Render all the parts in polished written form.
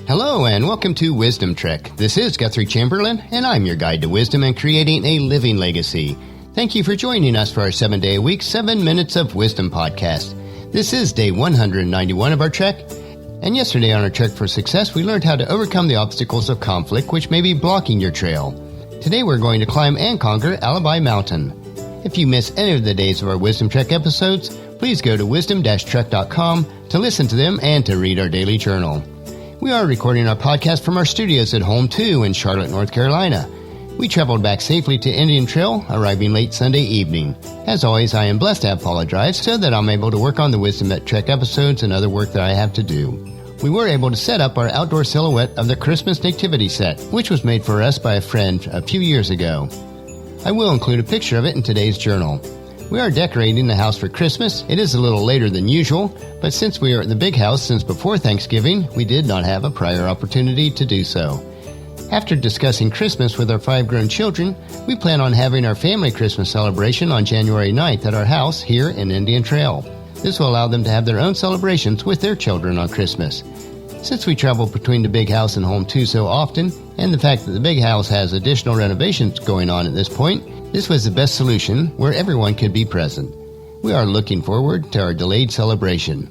Hello and welcome to Wisdom Trek. This is Guthrie Chamberlain, and I'm your guide to wisdom and creating a living legacy. Thank you for joining us for our 7-day-a-week, 7 Minutes of Wisdom podcast. This is day 191 of our trek, and yesterday on our Trek for Success, we learned how to overcome the obstacles of conflict which may be blocking your trail. Today we're going to climb and conquer Alibi Mountain. If you miss any of the days of our Wisdom Trek episodes, please go to wisdom-trek.com to listen to them and to read our daily journal. We are recording our podcast from our studios at Home 2 in Charlotte, North Carolina. We traveled back safely to Indian Trail, arriving late Sunday evening. As always, I am blessed to have Paula drive so that I'm able to work on the Wisdom at Trek episodes and other work that I have to do. We were able to set up our outdoor silhouette of the Christmas nativity set, which was made for us by a friend a few years ago. I will include a picture of it in today's journal. We are decorating the house for Christmas. It is a little later than usual, but since we are at the big house since before Thanksgiving, we did not have a prior opportunity to do so. After discussing Christmas with our 5 grown children, we plan on having our family Christmas celebration on January 9th at our house here in Indian Trail. This will allow them to have their own celebrations with their children on Christmas. Since we travel between the big house and Home 2 so often, and the fact that the big house has additional renovations going on at this point, this was the best solution where everyone could be present. We are looking forward to our delayed celebration.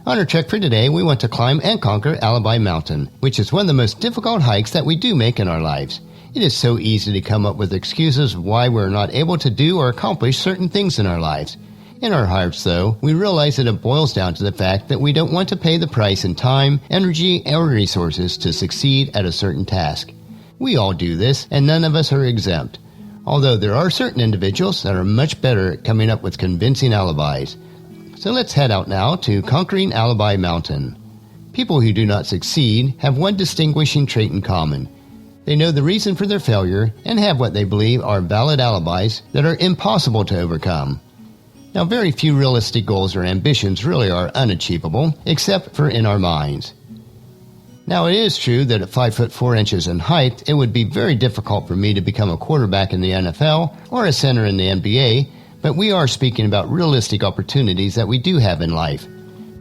On our trek for today, we want to climb and conquer Alibi Mountain, which is one of the most difficult hikes that we do make in our lives. It is so easy to come up with excuses why we're not able to do or accomplish certain things in our lives. In our hearts, though, we realize that it boils down to the fact that we don't want to pay the price in time, energy, or resources to succeed at a certain task. We all do this, and none of us are exempt. Although there are certain individuals that are much better at coming up with convincing alibis. So let's head out now to conquering Alibi Mountain. People who do not succeed have one distinguishing trait in common. They know the reason for their failure and have what they believe are valid alibis that are impossible to overcome. Now, very few realistic goals or ambitions really are unachievable, except for in our minds. Now, it is true that at 5 foot 4 inches in height, it would be very difficult for me to become a quarterback in the NFL or a center in the NBA, but we are speaking about realistic opportunities that we do have in life.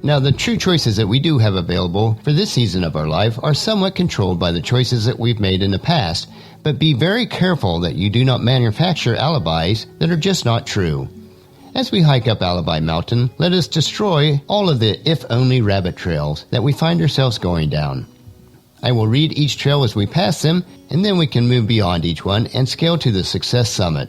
Now, the true choices that we do have available for this season of our life are somewhat controlled by the choices that we've made in the past, but be very careful that you do not manufacture alibis that are just not true. As we hike up Alibi Mountain, let us destroy all of the if-only rabbit trails that we find ourselves going down. I will read each trail as we pass them, and then we can move beyond each one and scale to the success summit.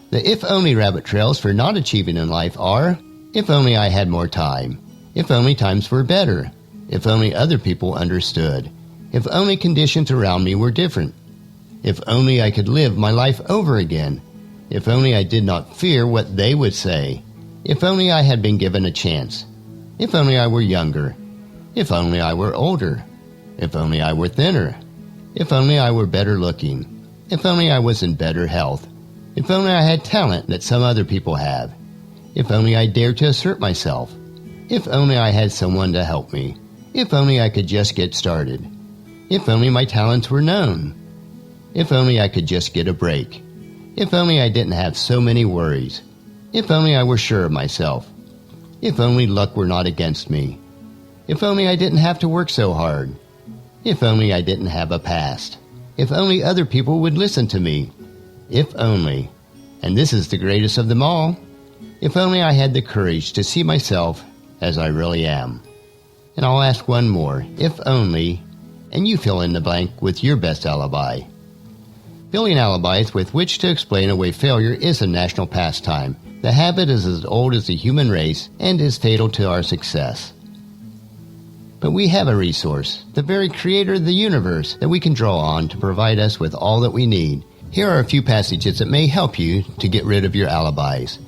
The if-only rabbit trails for not achieving in life are, if only I had more time, if only times were better, if only other people understood, if only conditions around me were different, if only I could live my life over again, if only I did not fear what they would say, if only I had been given a chance, if only I were younger, if only I were older, if only I were thinner, if only I were better looking, if only I was in better health, if only I had talent that some other people have, if only I dared to assert myself, if only I had someone to help me, if only I could just get started, if only my talents were known, if only I could just get a break, if only I didn't have so many worries, if only I were sure of myself, if only luck were not against me, if only I didn't have to work so hard, if only I didn't have a past, if only other people would listen to me, if only, and this is the greatest of them all, if only I had the courage to see myself as I really am. And I'll ask one more, if only, and you fill in the blank with your best alibi. Building alibis with which to explain away failure is a national pastime. The habit is as old as the human race and is fatal to our success. But we have a resource, the very creator of the universe, that we can draw on to provide us with all that we need. Here are a few passages that may help you to get rid of your alibis.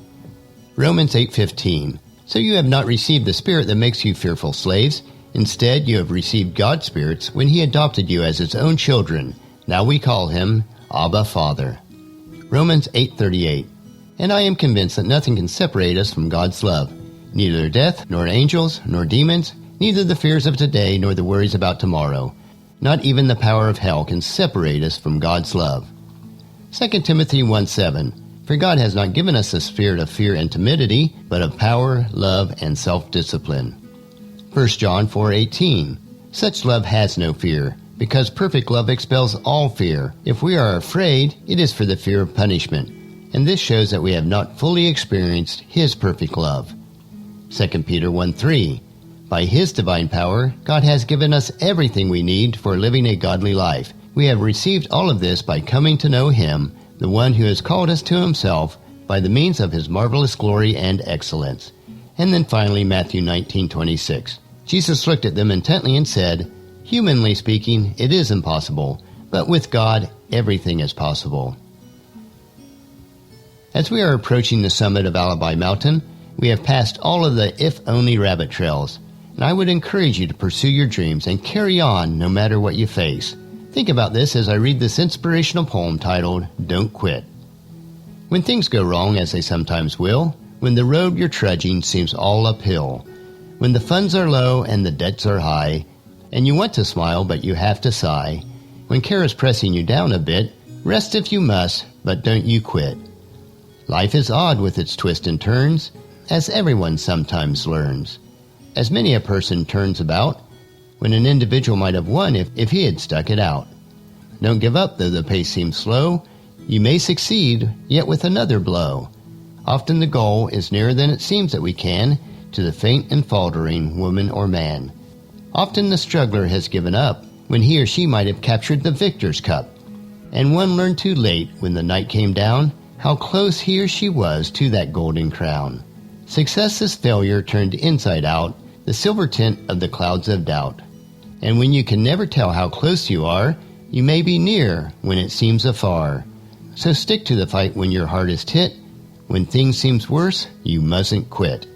Romans 8:15. So you have not received the spirit that makes you fearful slaves. Instead, you have received God's spirits when he adopted you as his own children. Now we call him Abba, Father. Romans 8:38. And I am convinced that nothing can separate us from God's love. Neither death, nor angels, nor demons, neither the fears of today, nor the worries about tomorrow. Not even the power of hell can separate us from God's love. 2 Timothy 1:7. For God has not given us a spirit of fear and timidity, but of power, love, and self-discipline. 1 John 4:18. Such love has no fear, because perfect love expels all fear. If we are afraid, it is for the fear of punishment, and this shows that we have not fully experienced His perfect love. 2 Peter 1:3. By His divine power, God has given us everything we need for living a godly life. We have received all of this by coming to know Him, the one who has called us to Himself by the means of His marvelous glory and excellence. And then finally, Matthew 19:26. Jesus looked at them intently and said, "Humanly speaking, it is impossible, but with God, everything is possible." As we are approaching the summit of Alibi Mountain, we have passed all of the if-only rabbit trails, and I would encourage you to pursue your dreams and carry on no matter what you face. Think about this as I read this inspirational poem titled, "Don't Quit." When things go wrong, as they sometimes will, when the road you're trudging seems all uphill, when the funds are low and the debts are high, and you want to smile but you have to sigh, when care is pressing you down a bit, rest if you must, but don't you quit. Life is odd with its twists and turns, as everyone sometimes learns. As many a person turns about, when an individual might have won if he had stuck it out. Don't give up though the pace seems slow. You may succeed, yet with another blow. Often the goal is nearer than it seems that we can to the faint and faltering woman or man. Often the struggler has given up when he or she might have captured the victor's cup. And one learned too late when the night came down how close he or she was to that golden crown. Success is failure turned inside out, the silver tint of the clouds of doubt. And when you can never tell how close you are, you may be near when it seems afar. So stick to the fight when your heart is hit. When things seems worse, you mustn't quit.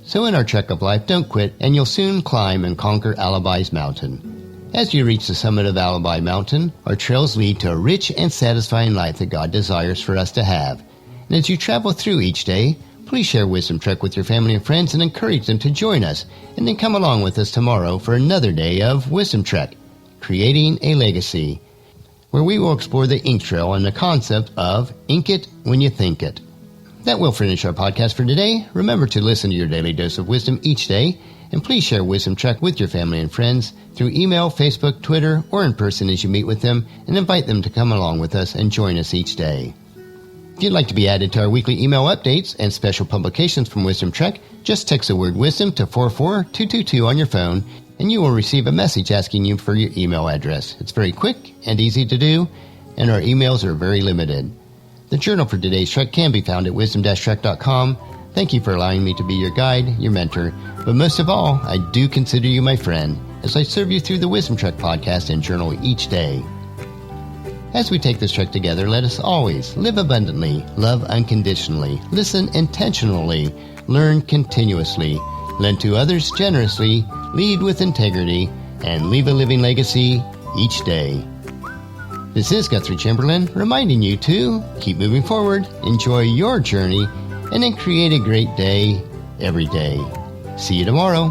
So in our trek of life, don't quit, and you'll soon climb and conquer Alibi's Mountain. As you reach the summit of Alibi Mountain, our trails lead to a rich and satisfying life that God desires for us to have. And as you travel through each day, please share Wisdom Trek with your family and friends and encourage them to join us, and then come along with us tomorrow for another day of Wisdom Trek, Creating a Legacy, where we will explore the ink trail and the concept of ink it when you think it. That will finish our podcast for today. Remember to listen to your daily dose of wisdom each day, and please share Wisdom Trek with your family and friends through email, Facebook, Twitter, or in person as you meet with them, and invite them to come along with us and join us each day. If you'd like to be added to our weekly email updates and special publications from Wisdom Trek, just text the word wisdom to 44222 on your phone, and you will receive a message asking you for your email address. It's very quick and easy to do, and our emails are very limited. The journal for today's trek can be found at wisdom-trek.com. Thank you for allowing me to be your guide, your mentor, but most of all, I do consider you my friend as I serve you through the Wisdom Trek podcast and journal each day. As we take this trek together, let us always live abundantly, love unconditionally, listen intentionally, learn continuously, lend to others generously, lead with integrity, and leave a living legacy each day. This is Guthrie Chamberlain reminding you to keep moving forward, enjoy your journey, and then create a great day every day. See you tomorrow.